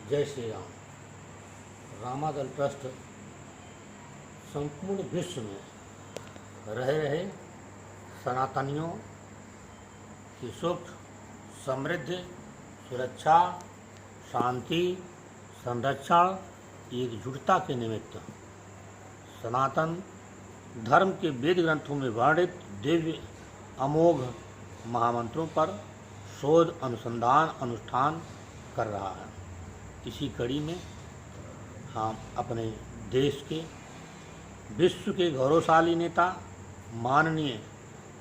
जय श्री राम। रामादल ट्रस्ट संपूर्ण विश्व में रह रहे सनातनियों की सुख, समृद्धि, सुरक्षा, शांति, संरक्षण, एकजुटता के निमित्त सनातन धर्म के वेद ग्रंथों में वर्णित दिव्य अमोघ महामंत्रों पर शोध, अनुसंधान, अनुष्ठान कर रहा है। इसी कड़ी में हम अपने देश के, विश्व के गौरवशाली नेता माननीय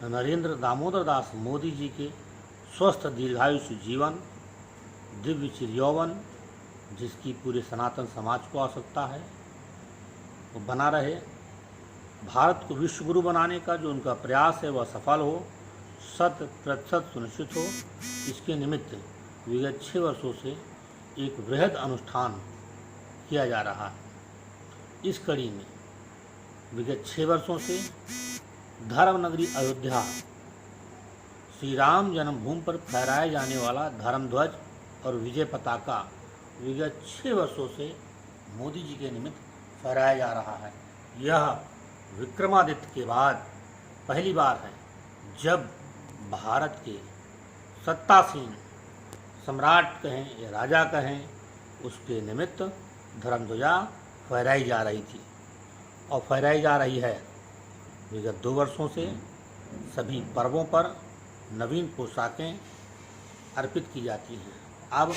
नरेंद्र दामोदर दास मोदी जी के स्वस्थ दीर्घायुष्य जीवन, दिव्य चिरयौवन, जिसकी पूरे सनातन समाज को आवश्यकता है, वो बना रहे। भारत को विश्व गुरु बनाने का जो उनका प्रयास है वह सफल हो, 100% सुनिश्चित हो। इसके निमित्त विगत 6 वर्षों से एक वृहद अनुष्ठान किया जा रहा है। इस कड़ी में विगत 6 वर्षों से धर्म नगरी अयोध्या श्री राम जन्मभूमि पर फहराए जाने वाला धर्म ध्वज और विजय पताका विगत 6 वर्षों से मोदी जी के निमित्त फहराया जा रहा है। यह विक्रमादित्य के बाद पहली बार है जब भारत के सत्तासीन सम्राट कहें या राजा कहें, उसके निमित्त धर्मध्वजा फहराई जा रही थी और फहराई जा रही है। विगत 2 वर्षों से सभी पर्वों पर नवीन पोशाकें अर्पित की जाती हैं। अब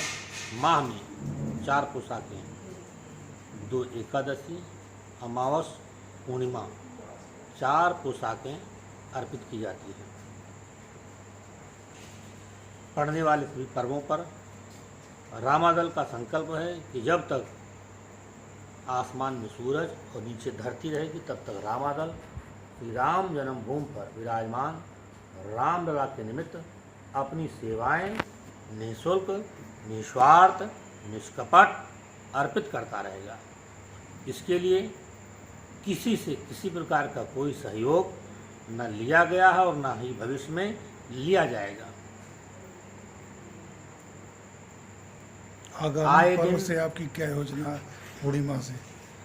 माह में 4 पोशाकें, 2 एकादशी, अमावस, पूर्णिमा, 4 पोशाकें अर्पित की जाती हैं। पड़ने वाले सभी पर्वों पर रामादल का संकल्प है कि जब तक आसमान में सूरज और नीचे धरती रहेगी तब तक रामादल श्री राम जन्मभूमि पर विराजमान रामलला के निमित्त अपनी सेवाएं निःशुल्क, निस्वार्थ, निष्कपट अर्पित करता रहेगा। इसके लिए किसी से किसी प्रकार का कोई सहयोग न लिया गया है और न ही भविष्य में लिया जाएगा। आगामी पर्व से आपकी क्या योजना है?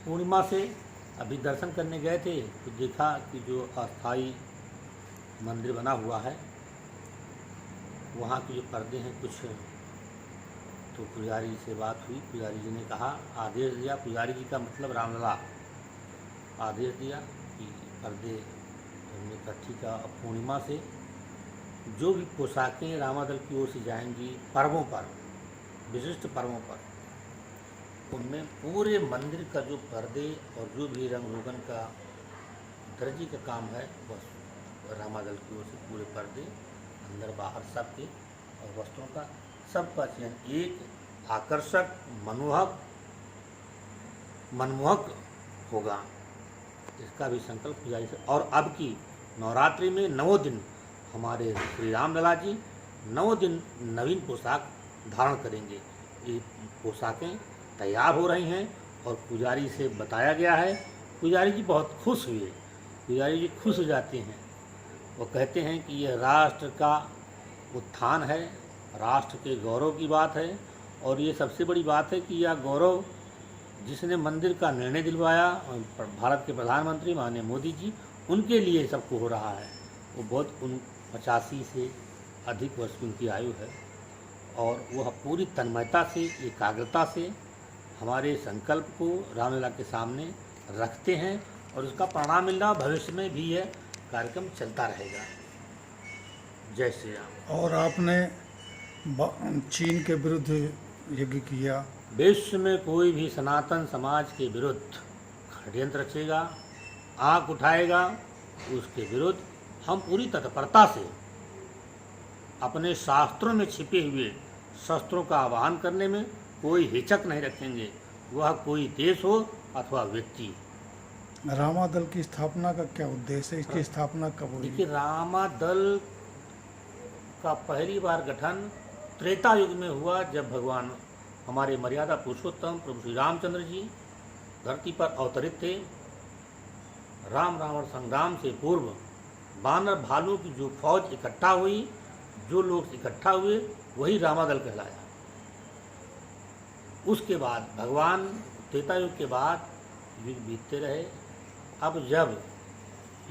पूर्णिमा से अभी दर्शन करने गए थे तो देखा कि जो अस्थाई मंदिर बना हुआ है वहाँ के जो पर्दे हैं कुछ, तो पुजारी से बात हुई। पुजारी जी ने कहा, आदेश दिया, पुजारी जी का मतलब रामलला, आदेश दिया कि पर्दे हमने इकट्ठी का। पूर्णिमा से जो भी पोशाकें रामादल की ओर से जाएंगी पर्वों पर, विशिष्ट पर्वों पर, उनमें पूरे मंदिर का जो पर्दे और जो भी रंग रोगन का दर्जी का काम है वह रामादल की ओर से पूरे पर्दे अंदर बाहर सबके और वस्त्रों का सबका चयन एक आकर्षक, मनमोहक होगा। इसका भी संकल्प किया जाए। और अब की नवरात्रि में 9 दिन हमारे श्री रामलला जी 9 दिन नवीन पोशाक धारण करेंगे। ये पोशाकें तैयार हो रही हैं और पुजारी से बताया गया है। पुजारी जी बहुत खुश हुए। पुजारी जी खुश हो जाते हैं। वो कहते हैं कि यह राष्ट्र का उत्थान है, राष्ट्र के गौरव की बात है। और ये सबसे बड़ी बात है कि यह गौरव जिसने मंदिर का निर्णय दिलवाया, भारत के प्रधानमंत्री माननीय मोदी जी, उनके लिए सबको हो रहा है। वो बहुत 85 से अधिक वर्ष की उनकी आयु है और वह पूरी तन्मयता से, एकाग्रता से हमारे संकल्प को रामलला के सामने रखते हैं और उसका परिणाम मिल रहा। भविष्य में भी यह कार्यक्रम चलता रहेगा। जय श्री राम। और आपने चीन के विरुद्ध यज्ञ किया। विश्व में कोई भी सनातन समाज के विरुद्ध षड्यंत्र रचेगा, आँख उठाएगा, उसके विरुद्ध हम पूरी तत्परता से अपने शास्त्रों में छिपे हुए शस्त्रों का आवाहन करने में कोई हिचक नहीं रखेंगे, वह कोई देश हो अथवा व्यक्ति। रामादल की स्थापना का क्या उद्देश्य है? इसकी स्थापना कब हुई? देखिए, रामादल का पहली बार गठन त्रेता युग में हुआ, जब भगवान हमारे मर्यादा पुरुषोत्तम प्रभु श्री रामचंद्र जी धरती पर अवतरित थे। राम रावण संग्राम से पूर्व वानर भालू की जो फौज इकट्ठा हुई, जो लोग इकट्ठा हुए, वही रामादल कहलाया। उसके बाद भगवान त्रेता युग के बाद युग बीतते रहे। अब जब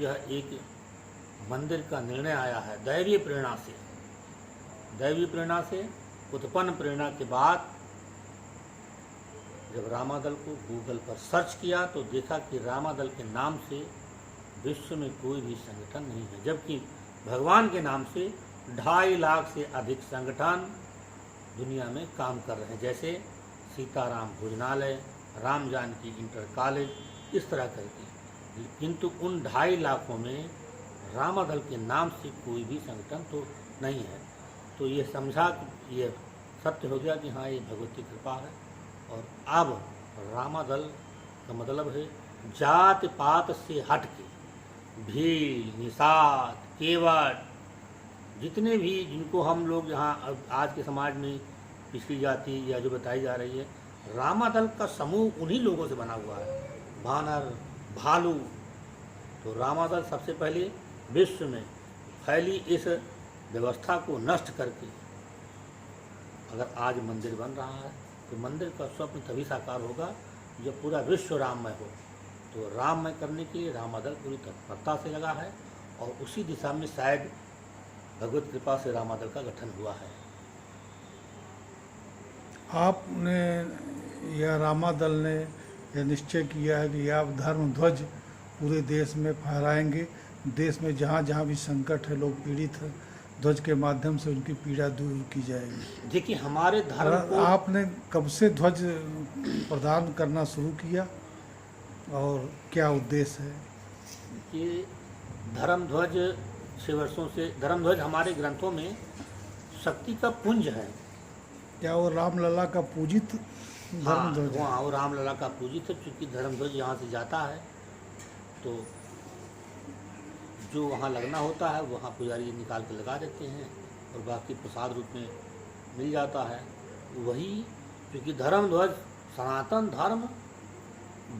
यह एक मंदिर का निर्णय आया है दैवीय प्रेरणा से उत्पन्न प्रेरणा के बाद जब रामादल को गूगल पर सर्च किया तो देखा कि रामादल के नाम से विश्व में कोई भी संगठन नहीं है, जबकि भगवान के नाम से 2.5 लाख से अधिक संगठन दुनिया में काम कर रहे हैं, जैसे सीताराम भोजनालय, राम जानकी इंटर कॉलेज, इस तरह करके। किंतु उन 2.5 लाखों में रामादल के नाम से कोई भी संगठन तो नहीं है। तो ये समझा कि ये सत्य हो गया कि हाँ ये भगवती कृपा है। और अब रामादल का मतलब है जात पात से हट के भील, निषाद, केवट, जितने भी जिनको हम लोग यहाँ आज के समाज में पिछड़ी जाति या जो बताई जा रही है, रामादल का समूह उन्हीं लोगों से बना हुआ है, वानर, भालू। तो रामादल सबसे पहले विश्व में फैली इस व्यवस्था को नष्ट करके अगर आज मंदिर बन रहा है तो मंदिर का स्वप्न तभी साकार होगा जब पूरा विश्व राममय हो। तो राममय करने के लिए रामादल पूरी तत्परता से लगा है और उसी दिशा में शायद भगवत कृपा से रामादल का गठन हुआ है। आपने या रामादल ने यह निश्चय किया है कि आप धर्म ध्वज पूरे देश में फहराएंगे, देश में जहाँ जहाँ भी संकट है, लोग पीड़ित हैं, ध्वज के माध्यम से उनकी पीड़ा दूर की जाएगी। देखिए हमारे धर्म को आपने कब से ध्वज प्रदान करना शुरू किया और क्या उद्देश्य है? कि धर्म ध्वज 6 वर्षों से, धर्म ध्वज हमारे ग्रंथों में शक्ति का पुंज है। क्या वो रामलला का पूजित धर्म ध्वज है? हाँ, वो रामलला का पूजित है। चूँकि धर्म ध्वज यहाँ से जाता है तो जो वहाँ लगना होता है वहाँ पुजारी निकाल के लगा देते हैं और बाकी प्रसाद रूप में मिल जाता है। वही क्योंकि धर्म ध्वज सनातन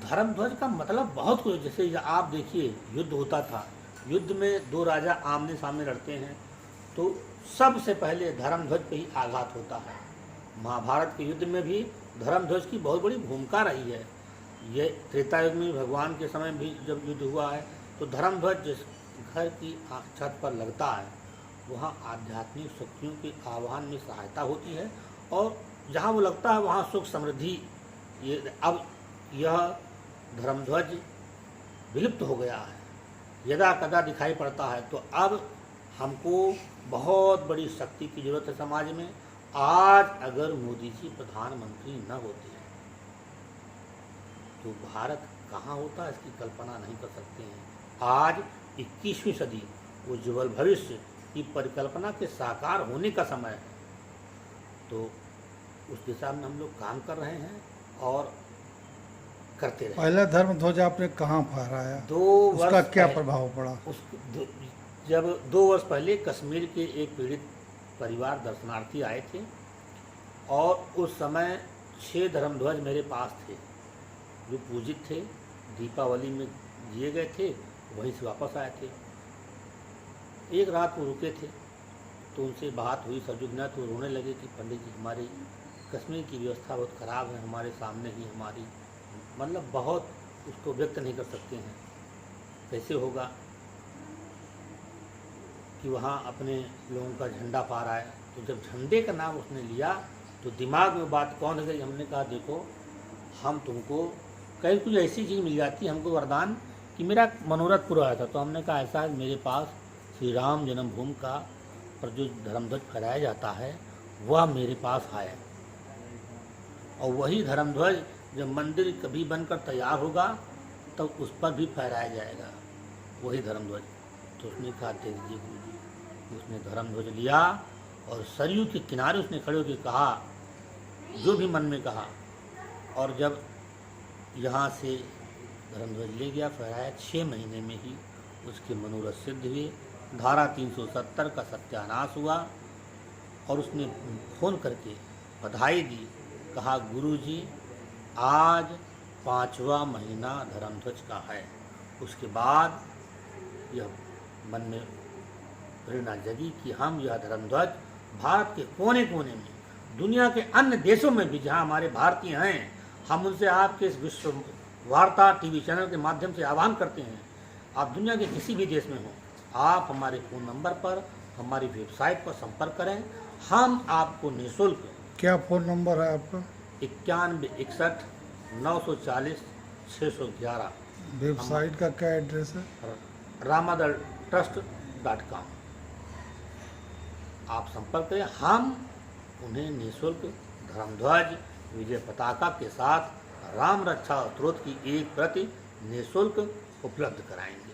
धर्म ध्वज का मतलब बहुत कुछ। जैसे आप देखिए युद्ध होता था, युद्ध में 2 राजा आमने सामने लड़ते हैं तो सबसे पहले धर्म ध्वज पे ही आघात होता है। महाभारत के युद्ध में भी धर्म ध्वज की बहुत बड़ी भूमिका रही है। ये त्रेता युग में भगवान के समय भी जब युद्ध हुआ है तो धर्म ध्वज जिस घर की छत पर लगता है वहाँ आध्यात्मिक शक्तियों के आह्वान में सहायता होती है और जहाँ वो लगता है वहाँ सुख समृद्धि। ये अब यह धर्म ध्वज विलुप्त हो गया है, यदा कदा दिखाई पड़ता है। तो अब हमको बहुत बड़ी शक्ति की जरूरत है समाज में। आज अगर मोदी जी प्रधानमंत्री न होते तो भारत कहाँ होता इसकी कल्पना नहीं कर सकते हैं। आज 21वीं सदी उज्ज्वल भविष्य की परिकल्पना के साकार होने का समय है। तो उस दिशा में हम लोग काम कर रहे हैं और करते रहे। पहला धर्म ध्वज आपने कहाँ फहराया? 2 वर्ष उसका क्या प्रभाव पड़ा? जब 2 वर्ष पहले कश्मीर के एक पीड़ित परिवार दर्शनार्थी आए थे और उस समय 6 धर्म ध्वज मेरे पास थे जो पूजित थे, दीपावली में दिए गए थे, वहीं से वापस आए थे। एक रात वो रुके थे तो उनसे बात हुई सजुगना, तो रोने लगे कि पंडित जी हमारी कश्मीर की व्यवस्था बहुत ख़राब है, हमारे सामने ही हमारी मतलब बहुत उसको व्यक्त नहीं कर सकते हैं, कैसे होगा कि वहाँ अपने लोगों का झंडा पार आया। तो जब झंडे का नाम उसने लिया तो दिमाग में बात कौन गई। हमने कहा देखो हम तुमको कहीं कुछ ऐसी चीज़ मिल जाती है हमको वरदान कि मेरा मनोरथ पूरा आया था। तो हमने कहा ऐसा है मेरे पास श्री राम जन्मभूमि का पर जो धर्मध्वज फहराया जाता है वह मेरे पास है और वही धर्मध्वज जब मंदिर कभी बनकर तैयार होगा तब तो उस पर भी फहराया जाएगा वही धर्मध्वज। तो उसने कहा दे दीजिए गुरु जी। उसने धर्मध्वज लिया और सरयू के किनारे उसने खड़े होकर कहा जो भी मन में कहा और जब यहाँ से धर्मध्वज ले गया फहराया 6 महीने में ही उसके मनोरथ सिद्ध हुए। धारा 370 का सत्यानाश हुआ और उसने फ़ोन करके बधाई दी, कहा गुरुजी आज 5वां महीना धर्मध्वज का है। उसके बाद यह मन में प्रेरणा जगी कि हम यह धर्मध्वज भारत के कोने कोने में दुनिया के अन्य देशों में भी जहां हमारे भारतीय हैं, हम उनसे आपके इस विश्व वार्ता टीवी चैनल के माध्यम से आह्वान करते हैं, आप दुनिया के किसी भी देश में हो, आप हमारे फ़ोन नंबर पर, हमारी वेबसाइट पर संपर्क करें। हम आपको निःशुल्क क्या फ़ोन नंबर है आपका? 9161 940 611 वेबसाइट का क्या एड्रेस है? ramadaltrust.com आप संपर्क करें। हम उन्हें निःशुल्क धर्मध्वज विजय पताका के साथ राम रक्षा स्तोत्र की एक प्रति निःशुल्क उपलब्ध कराएंगे।